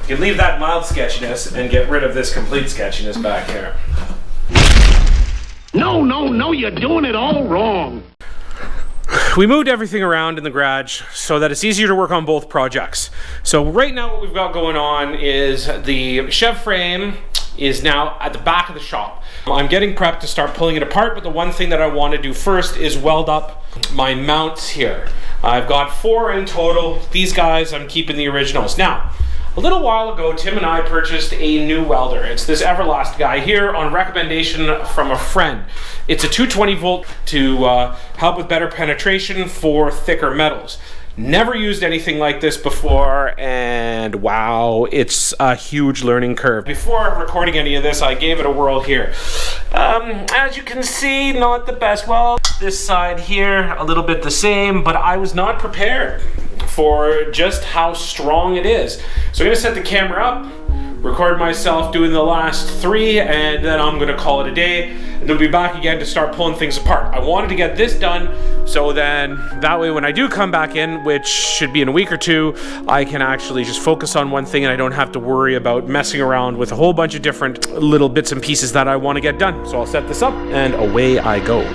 You can leave that mild sketchiness and get rid of this complete sketchiness back here. No, you're doing it all wrong. We moved everything around in the garage so that it's easier to work on both projects. So right now what we've got going on is the Chev frame is now at the back of the shop. I'm getting prepped to start pulling it apart, but the one thing that I want to do first is weld up my mounts here. I've got 4 in total. These guys, I'm keeping the originals. Now, a little while ago, Tim and I purchased a new welder. It's this Everlast guy here on recommendation from a friend. It's a 220 volt to help with better penetration for thicker metals. Never used anything like this before, and wow, it's a huge learning curve. Before recording any of this, I gave it a whirl here. As you can see, not the best. Well, this side here, a little bit the same, but I was not prepared for just how strong it is. So I'm gonna set the camera up, record myself doing the last 3, and then I'm gonna call it a day, and then be back again to start pulling things apart. I wanted to get this done, so then that way when I do come back in, which should be in a week or 2, I can actually just focus on one thing and I don't have to worry about messing around with a whole bunch of different little bits and pieces that I wanna get done. So I'll set this up and away I go.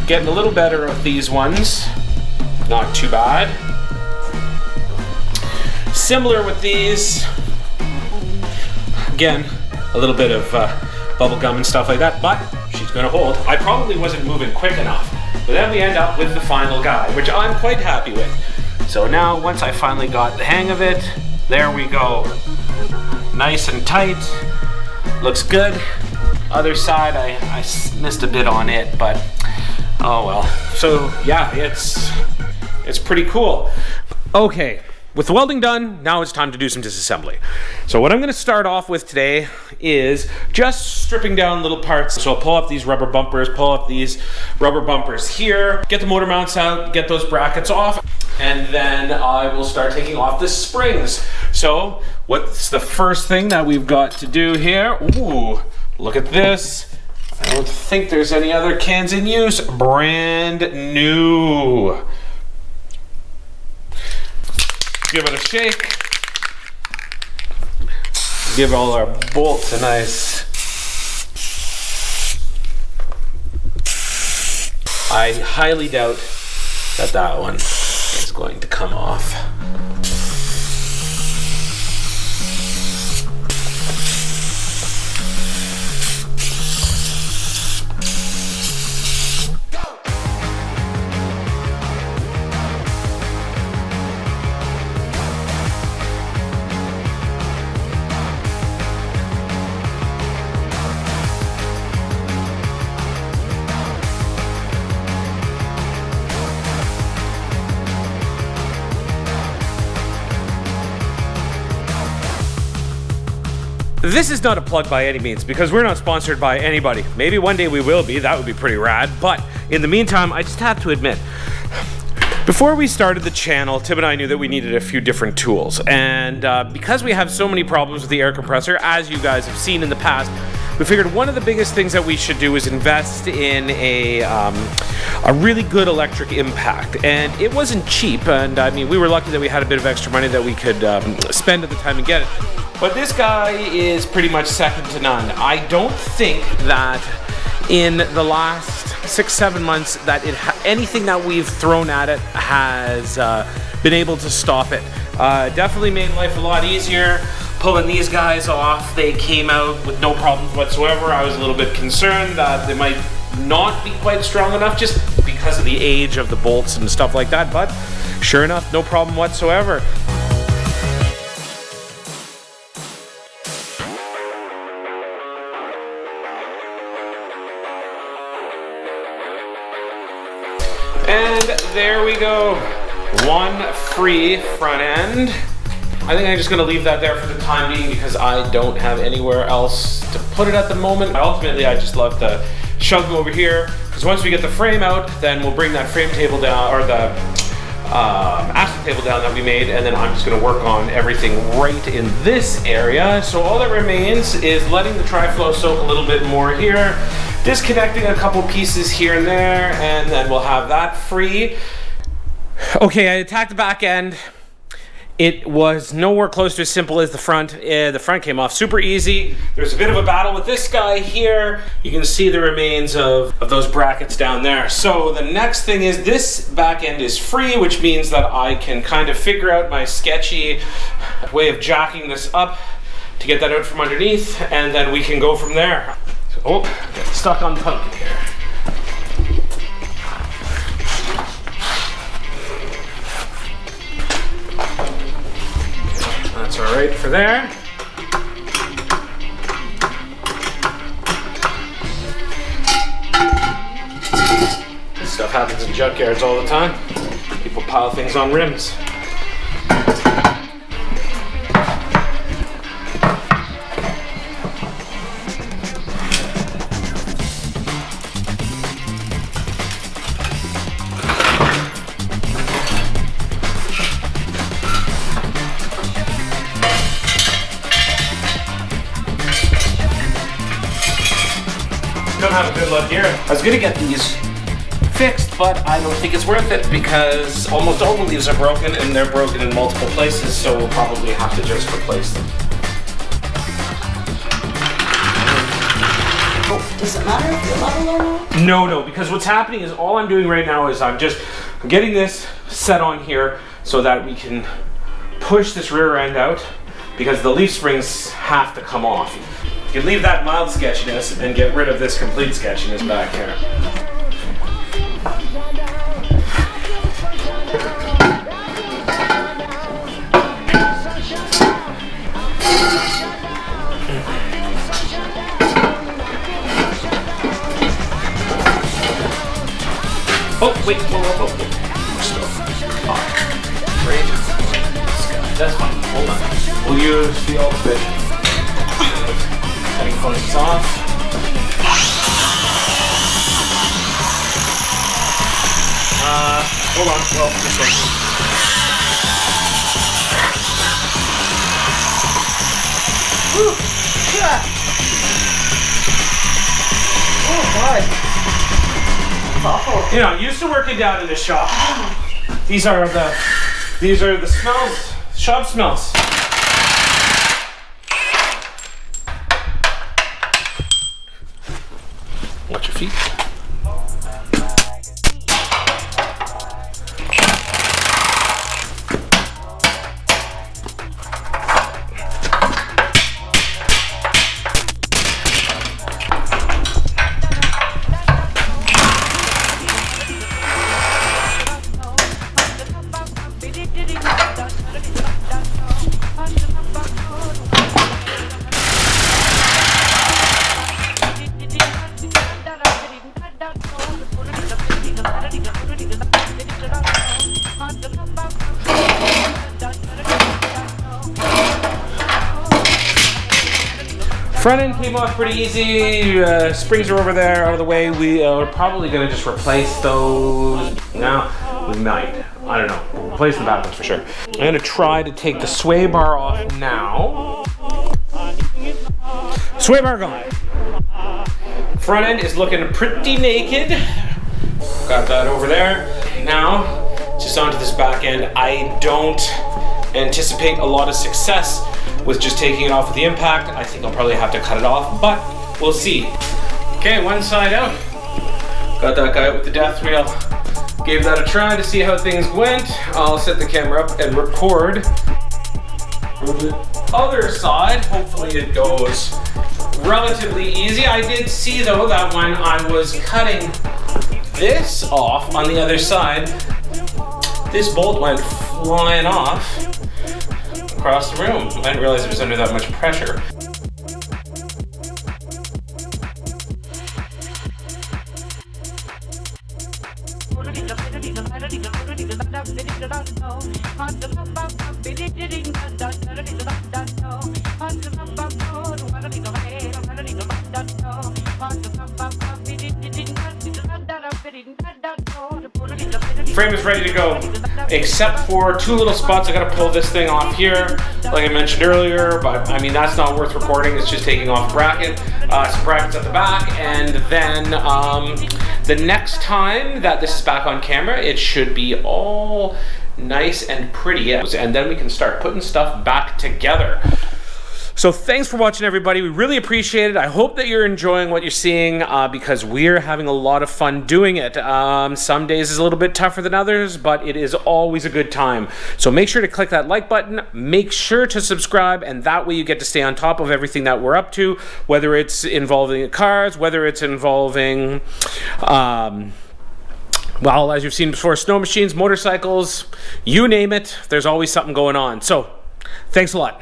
Getting a little better of these ones, not too bad. Similar with these, again, a little bit of bubble gum and stuff like that, but she's gonna hold. I probably wasn't moving quick enough, but then we end up with the final guy, which I'm quite happy with. So now, once I finally got the hang of it, there we go. Nice and tight, looks good. Other side, I missed a bit on it, but oh well. So yeah, it's pretty cool. Okay, with the welding done, now it's time to do some disassembly. So what I'm gonna start off with today is just stripping down little parts. So I'll pull up these rubber bumpers, pull up these rubber bumpers here, get the motor mounts out, get those brackets off, and then I will start taking off the springs. So what's the first thing that we've got to do here? Ooh, look at this. I don't think there's any other cans in use. Brand new. Give it a shake. Give all our bolts a nice. I highly doubt that one is going to come off. This is not a plug by any means, because we're not sponsored by anybody. Maybe one day we will be, that would be pretty rad, but in the meantime, I just have to admit, before we started the channel, Tim and I knew that we needed a few different tools, and because we have so many problems with the air compressor, as you guys have seen in the past, we figured one of the biggest things that we should do is invest in a really good electric impact. And it wasn't cheap, and I mean, we were lucky that we had a bit of extra money that we could spend at the time and get it. But this guy is pretty much second to none. I don't think that in the last 6-7 months that anything that we've thrown at it has been able to stop it. Definitely made life a lot easier. Pulling these guys off, they came out with no problems whatsoever. I was a little bit concerned that they might not be quite strong enough just because of the age of the bolts and stuff like that, but sure enough, no problem whatsoever. And there we go. One free front end. I think I'm just gonna leave that there for the time being because I don't have anywhere else to put it at the moment. Ultimately, I just love to shove them over here, because once we get the frame out, then we'll bring that frame table down, or the axle table down that we made, and then I'm just going to work on everything right in this area. So all that remains is letting the tri-flow soak a little bit more here, disconnecting a couple pieces here and there, and then we'll have that free. Okay, I attacked the back end. It was nowhere close to as simple as the front. The front came off super easy. There's a bit of a battle with this guy here. You can see the remains of those brackets down there. So the next thing is this back end is free, which means that I can kind of figure out my sketchy way of jacking this up to get that out from underneath, and then we can go from there. Oh, get stuck on the pumpkin here. That's all right for there. This stuff happens in junkyards all the time. People pile things on rims. Don't have a good look here. I was gonna get these fixed, but I don't think it's worth it because almost all the leaves are broken, and they're broken in multiple places, so we'll probably have to just replace them. Does it matter if you're level or not? No, because what's happening is all I'm doing right now is I'm getting this set on here so that we can push this rear end out, because the leaf springs have to come off. You can leave that mild sketchiness and get rid of this complete sketchiness back here. Oh, wait, whoa. We're still hot. Great. That's fine, hold on. We'll use the old bit. Cutting components off. Hold on, well, this one. Woo! Yeah. Oh God. That's awful. You know, used to working down in the shop. These are the smells, shop smells. Watch your feet. Front end came off pretty easy. Springs are over there, out of the way. We're probably gonna just replace those. Now, we might. I don't know. We'll replace the back ones for sure. I'm gonna try to take the sway bar off now. Sway bar gone. Front end is looking pretty naked. Got that over there. Now, just onto this back end. I don't anticipate a lot of success with just taking it off with the impact. I think I'll probably have to cut it off, but we'll see. Okay, one side out. Got that guy out with the death reel. Gave that a try to see how things went. I'll set the camera up and record from the other side. Hopefully it goes relatively easy. I did see though that when I was cutting this off on the other side, this bolt went flying off across the room. I didn't realize it was under that much pressure. frame is ready to go, except for two little spots. I gotta pull this thing off here, like I mentioned earlier, but I mean, that's not worth recording. It's just taking off a bracket, some brackets at the back, and then the next time that this is back on camera, it should be all nice and pretty, and then we can start putting stuff back together. So thanks for watching, everybody. We really appreciate it. I hope that you're enjoying what you're seeing, because we're having a lot of fun doing it. Some days is a little bit tougher than others, but it is always a good time. So make sure to click that like button, make sure to subscribe, and that way you get to stay on top of everything that we're up to, whether it's involving cars, whether it's involving well, as you've seen before, snow machines, motorcycles, you name it, there's always something going on. So thanks a lot.